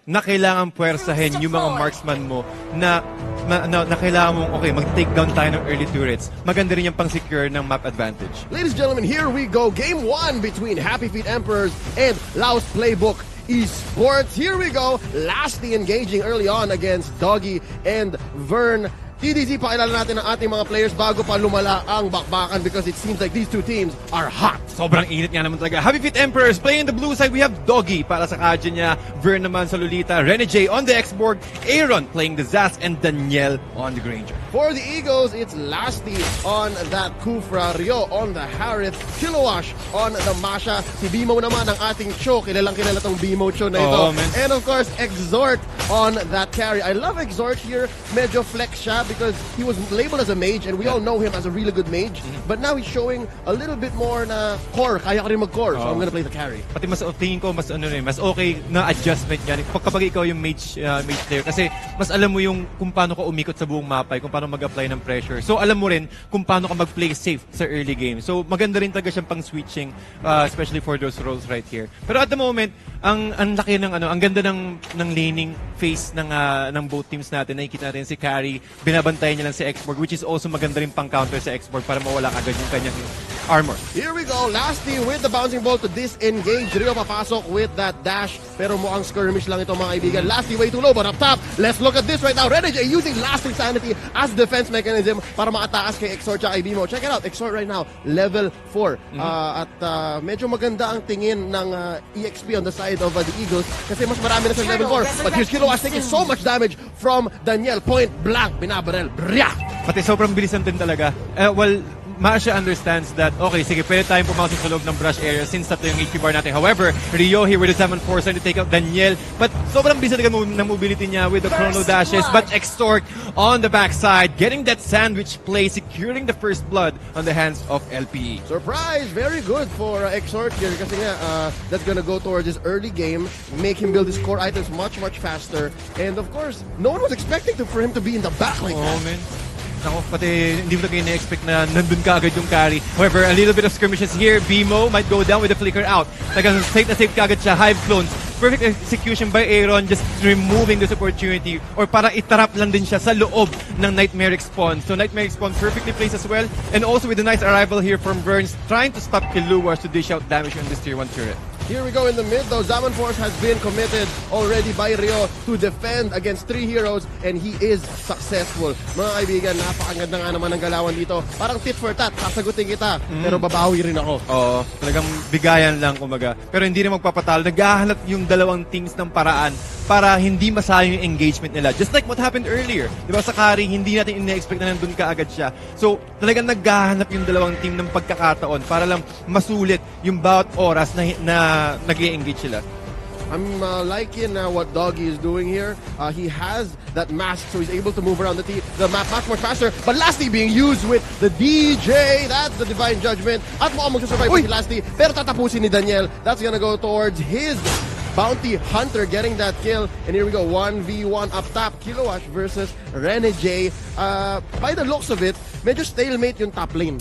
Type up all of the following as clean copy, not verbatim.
na kailangan puwersahin yung mga marksman mo na kailangan mong, okay, mag-take down tayo ng early turrets. Maganda rin yung pang-secure ng map advantage. Ladies and gentlemen, here we go. Game 1 between Happy Feet Emperors and Laos Playbook Esports. Here we go. Lastly engaging early on against Dogie and Vern. TDZ, pakilala natin ang ating mga players bago pa lumala ang bakbakan because it seems like these two teams are hot. Sobrang init nga naman talaga. Happy Feet Emperors playing the blue side. We have Dogie para sa kanya niya. Vern naman sa Lolita. Rene J on the X-Borg. Aaron playing the Zaz. And Danielle on the Granger. For the Eagles, it's Lasty on that Kufra. Rio on the Harith. Kilowash on the Masha. Si Bimo naman ang ating Cho. Kilalang kilala tong Bimo Cho na ito. And of course, Exhort on that carry. I love Exhort here. Medyo flex siya because he was labeled as a mage and we all know him as a really good mage. But now he's showing a little bit more na core. Kaya ko rin mag-core. So I'm gonna play the carry. Pati mas tingin ko mas mas okay na adjustment yan kapag ikaw yung mage player kasi mas alam mo yung kung paano ka umikot sa buong mapa, kung paano mag-apply ng pressure. So alam mo rin kung paano ka mag-play safe sa early game. So maganda rin talaga siyang pang-switching especially for those roles right here. Pero at the moment, ang laki ng ang ganda ng laning phase ng both teams natin. Nakikita natin si Carry, binabantayan niya lang si X-Borg, which is also maganda rin pang-counter sa X-Borg para mawala agad yung kanyang armor. Here we go. Lasty with the bouncing ball to disengage. Rio papasok with that dash. Pero mukhang skirmish lang ito mga kaibigan. Lasty way too low, but up top, let's look at this right now. Rene J using Lasty Sanity as defense mechanism para makataas kay Exhort at kay Bimo. Check it out. Exhort right now, level 4. At medyo maganda ang tingin ng EXP on the side of the Eagles kasi mas marami na sa level 4. But here's Kilowash taking so much damage from Danielle. Point blank, binabarel. Brya! Pati sobrang bilisan din talaga. Well, Masha understands that, okay, sige, pwede tayong pumasok sa loob ng brush area since tatlo yung HP bar natin. However, Rio here with the 7-4 trying to take out Danielle. But sobrang bisa talaga ng mobility niya with the chrono dashes. But Extort on the backside, getting that sandwich play, securing the first blood on the hands of LPE. Surprise! Very good for Exhort here kasi nga, that's gonna go towards his early game, make him build his core items much, much faster. And of course, no one was expecting for him to be in the back like that. Man. Ako, pati hindi mo na kayo na-expect na nandun ka agad yung carry. However, a little bit of skirmishes here. Bimo might go down with the flicker out. Talagang safe na safe ka agad siya. Hive clones. Perfect execution by Aaron, just removing this opportunity. Or para itarap lang din siya sa loob ng Nightmare Spawn. So Nightmare Spawn perfectly placed as well. And also with a nice arrival here from Burns, trying to stop Kiluwas to dish out damage on this tier 1 turret. Here we go in the mid though. Zaman Force has been committed already by Rio to defend against 3 heroes and he is successful. Mga kaibigan, napakaganda nga naman ng galawan dito. Parang tit for tat, sasagutin kita, pero babawi rin ako. Oo, talagang bigayan lang kumaga. Pero hindi rin magpapatalo. Naghahanap yung dalawang teams ng paraan para hindi masayang yung engagement nila. Just like what happened earlier. Diba sa carry, hindi natin ina-expect na nandun ka agad siya. So, talagang naghahanap yung dalawang team ng pagkakataon para lang masulit yung bawat oras na nag-i-engage sila. I'm liking what Dogie is doing here. He has that mask, so he's able to move around the map much more faster. But Lasty being used with the DJ. That's the Divine Judgment. At mukhang magsasurvive si Lasty. Pero tatapusin ni Daniel. That's gonna go towards his Bounty Hunter getting that kill. And here we go, 1v1 up top. Kilowash versus Rene J. By the looks of it, medyo stalemate yung top lane.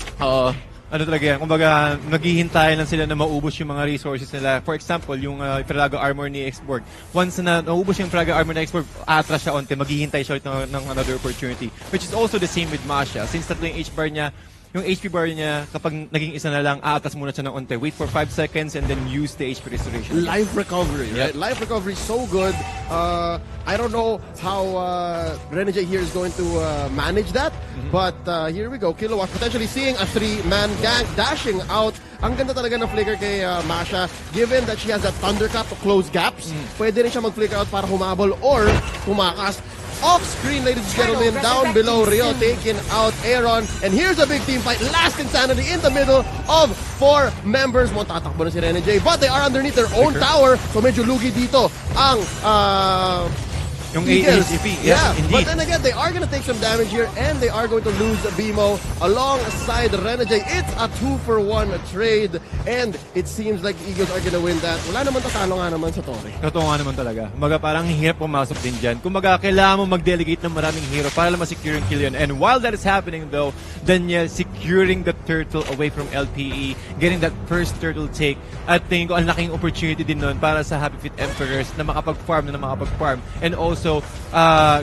Ano talaga yan? Kumbaga, naghihintay lang sila na maubos yung mga resources nila. For example, yung Fragago armor ni X-Borg. Once na naubos yung Fragago armor ni X-Borg, atras siya onte, maghihintay siya ulit ng another opportunity. Which is also the same with Masha. Since tatlo yung H-bar niya, yung HP bar niya, kapag naging isa na lang, aatas muna siya ng onte. Wait for 5 seconds and then use the HP restoration. Life recovery, right? Life recovery is so good. I don't know how Rene J here is going to manage that. But here we go. Kilowatt potentially seeing a 3-man gank dashing out. Ang ganda talaga ng flicker kay Masha. Given that she has that Thunderclap to close gaps, pwede rin siya mag-flicker out para humabol or tumakas. Off-screen, ladies and gentlemen, down below, Rio taking out Aaron. And here's a big team fight. Last Insanity in the middle of 4 members. Mukhang tatakbo na si Rene J. But they are underneath their own tower. So medyo lugi dito ang Yung Eagles. ACP. Yeah, indeed. but then again, they are going to take some damage here and they are going to lose BMO alongside Renegade. It's a 2-for-1 trade and it seems like the Eagles are going to win that. Wala naman tatalo nga naman sa Torre. Totoo nga naman talaga. Kumaga parang hirap pumasok din dyan. Kumaga kailangan mo mag-delegate ng maraming hero para lang ma-secure yung kill yun. And while that is happening though, Daniel securing the turtle away from LPE, getting that first turtle take. At tingin ko ang laking opportunity din nun para sa Happy Feet Emperors na makapag-farm and also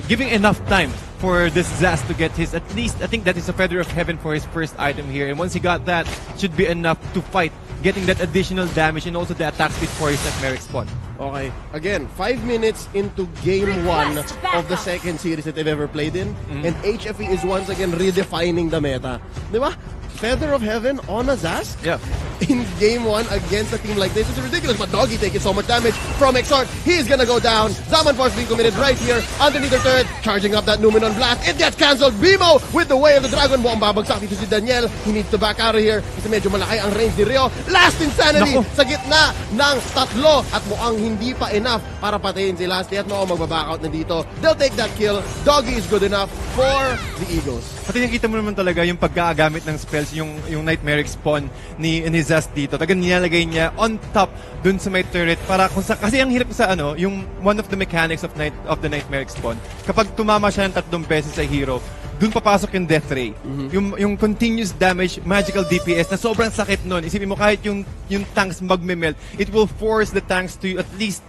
giving enough time for this Zaz to get his, at least, I think that is a Feather of Heaven for his first item here. And once he got that, should be enough to fight, getting that additional damage and also the attack speed for his Nightmare spawn. Okay, again, 5 minutes into game 1 of the second series that they've ever played in, and HFE is once again redefining the meta. Di ba? Feather of Heaven on a Zaz? Yeah. In game 1 against a team like this, it's ridiculous, but Dogie taking so much damage from Exort. He's gonna go down. Zaman Force being committed right here underneath the turret, charging up that Numenon Blast. It gets cancelled. BMO with the Way of the Dragon. Mukhang babagsak dito si Daniel. He needs to back out of here kasi medyo malaki ang range ni Rio. Last Insanity sa gitna ng tatlo at mukhang hindi pa enough para patayin si Lasty at mukhang magbaback out na dito. They'll take that kill. Dogie is good enough for the Eagles. Pati nakita mo naman talaga yung pagkakagamit ng spells, yung Nightmare spawn ni Zaz dito. Talagang nilalagay niya on top dun sa may turret para kung sa, kasi ang hirap sa yung one of the mechanics of the Nightmare spawn. Kapag tumama siya ng 3 beses sa hero, dun papasok yung death ray. Yung continuous damage, magical DPS na sobrang sakit nun. Isipin mo kahit yung tanks magme-melt, it will force the tanks to at least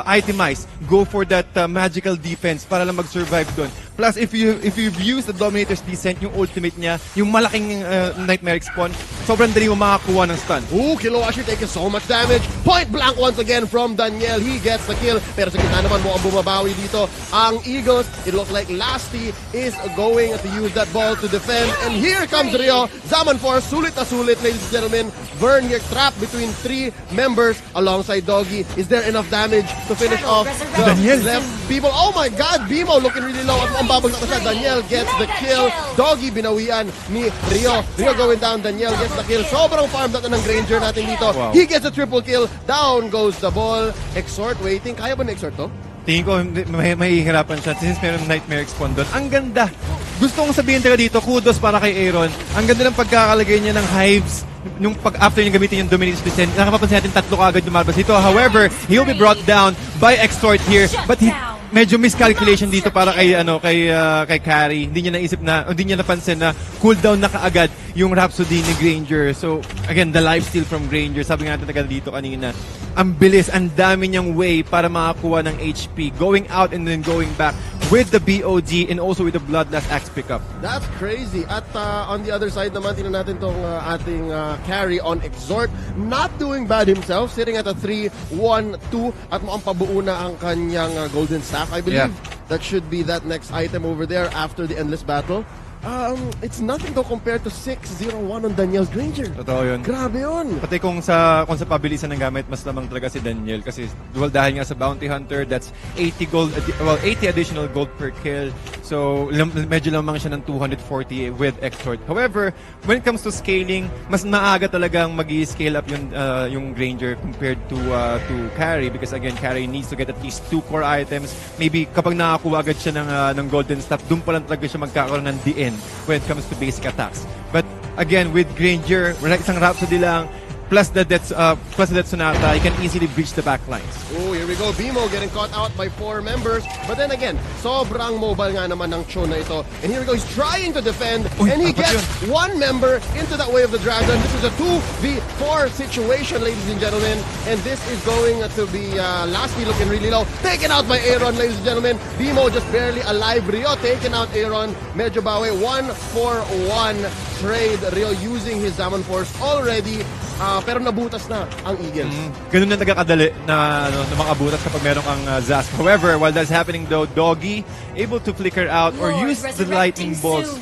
itemize, go for that magical defense para lang mag-survive doon. Plus, if you've used the Dominator's Descent, yung ultimate niya, yung malaking Nightmare spawn, sobrang dali mo makakuha ng stun. Ooh, Kilowashi taking so much damage. Point blank once again from Daniel. He gets the kill. Pero sa gitna naman mo ang bumabawi dito. Ang Eagles, it looks like Lasty is going to use that ball to defend. And here comes Rio. Zaman Force, sulit na sulit, ladies and gentlemen. Vern here trapped between 3 members alongside Dogie. Is there enough damage to finish off the Daniel. left people? Oh my God, Bimo looking really low. At ang babagsak na siya. Daniel gets the kill. Dogie binawian ni Rio. Rio going down. Daniel gets the kill. Sobrang farm natin ng Granger natin dito. Wow. He gets a triple kill. Down goes the ball. Exort waiting. Kaya ba ni Exort to? Tingin ko mahihirapan siya since meron Nightmare spawn doon. Ang ganda! Gusto kong sabihin talaga dito, kudos para kay Aaron. Ang ganda ng pagkakalagay niya ng hives nung after niya gamitin yung Dominator's Descent. Nakapapansin natin 3 kaagad lumalabas dito. However, he will be brought down by Extort here. But medyo miscalculation dito para kay Carry. Hindi niya napansin na cooldown na kaagad yung Rhapsody ni Granger. So, again, the lifesteal from Granger. Sabi nga natin agad dito kanina, ang bilis, ang dami niyang way para makakuha ng HP. Going out and then going back with the BOD and also with the Bloodlust Axe pickup. That's crazy. At on the other side naman, tingnan natin tong ating carry on Exort. Not doing bad himself, sitting at a 3-1-2 at mukhang pabuo na ang kanyang golden staff, I believe. Yeah. That should be that next item over there after the Endless Battle. It's nothing though compared to 6-0-1 on Daniel's Granger. Totoo yun. Grabe yun. Pati kung sa pabilisan ng gamit, mas lamang talaga si Daniel kasi dahil nga sa Bounty Hunter, that's 80 additional gold per kill. So, medyo lamang siya ng 240 with Extort. However, when it comes to scaling, mas maaga talagang mag-scale up yung Granger compared to Carry because again, Carry needs to get at least 2 core items. Maybe kapag nakakuha agad siya ng golden staff, dun pa lang talaga siya magkakaroon ng DN when it comes to basic attacks. But again, with Granger, isang Rhapsody lang, plus the Death Sonata, you can easily breach the back lines. Oh, here we go. Bimo getting caught out by 4 members. But then again, sobrang mobile nga naman ng Cho na ito. And here we go. He's trying to defend. And he gets 1 member into that Way of the Dragon. This is a 2v4 situation, ladies and gentlemen. And this is going to be Lasty looking really low. Taken out by Aaron, ladies and gentlemen. Bimo just barely alive. Rio taken out Aaron. Medyo bawi. 1-for-1 trade. Rio using his Zaman Force already. Pero nabutas na ang Eagles. Ganun na nagkakadali na makabutas kapag meron kang Zaz. However, while that's happening though, Dogie able to flicker out or use the lightning bolts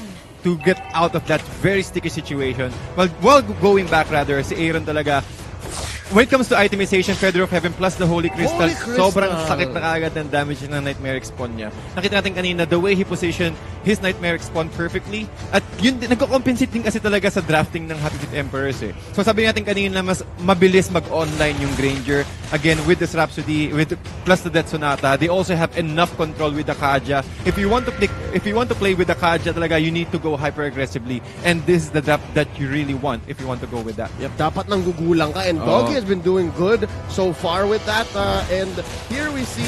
to get out of that very sticky situation. While going back rather, si Aaron talaga when it comes to itemization, Feather of Heaven plus the Holy Crystal, Holy Crystal. sobrang sakit na kagad ng damage ng Nightmare Spawn niya. Nakita natin kanina, the way he positioned his Nightmare Spawn perfectly, at yun din, nagko-compensate din kasi talaga sa drafting ng Happy Feet Emperors eh. So sabi natin kanina, mas mabilis mag-online yung Granger. Again, with this Rhapsody, plus the Death Sonata, they also have enough control with the Kaja. If you want to play with the Kaja talaga, you need to go hyper aggressively. And this is the draft that you really want if you want to go with that. Yep, dapat nang gugulang ka. And Dogie has been doing good so far with that. And here we see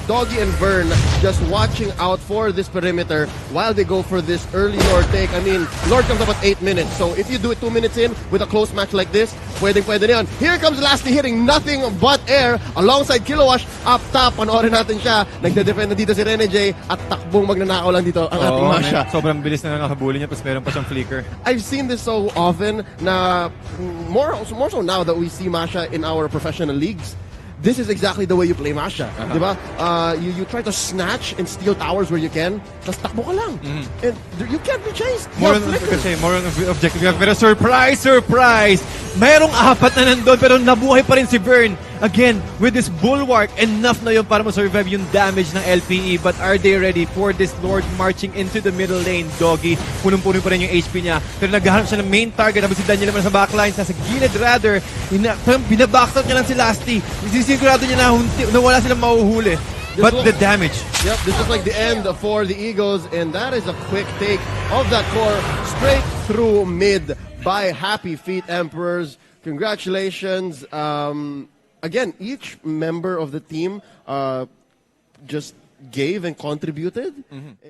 Dogie and Vern just watching out for this perimeter while they go for this early Lord take. I mean, Lord comes up at 8 minutes. So if you do it 2 minutes in with a close match like this, pwede na yun. Here comes Lasty hitting nothing but air alongside Kilowash up top. Panoorin natin siya. Nagde-defend na dito si Rene J at takbong magnanakaw lang dito ang ating Masha. Sobrang bilis na nakabuli niya, tapos meron pa siyang flicker. I've seen this so often na more so now that we see Masha in our professional leagues. This is exactly the way you play Masha. Diba? You try to snatch and steal towers where you can, tapos takbo ka lang. And you can't be chased. More on objective. Pero surprise! Mayroong 4 na nandun, pero nabuhay pa rin si Vern. Again, with this bulwark, enough na yun para ma-survive yung damage ng LPE. But are they ready for this Lord marching into the middle lane? Dogie, punong-puno pa rin yung HP niya. Pero naghahanap siya ng main target. Tapos si Daniel naman sa backlines, nasa gilid rather. Binabackstop niya lang si Lasty. Sisigurado niya na wala silang mahuhuli. But the damage. Yep, this is like the end for the Eagles. And that is a quick take of that core straight through mid by Happy Feet Emperors. Congratulations. Again, each member of the team just gave and contributed.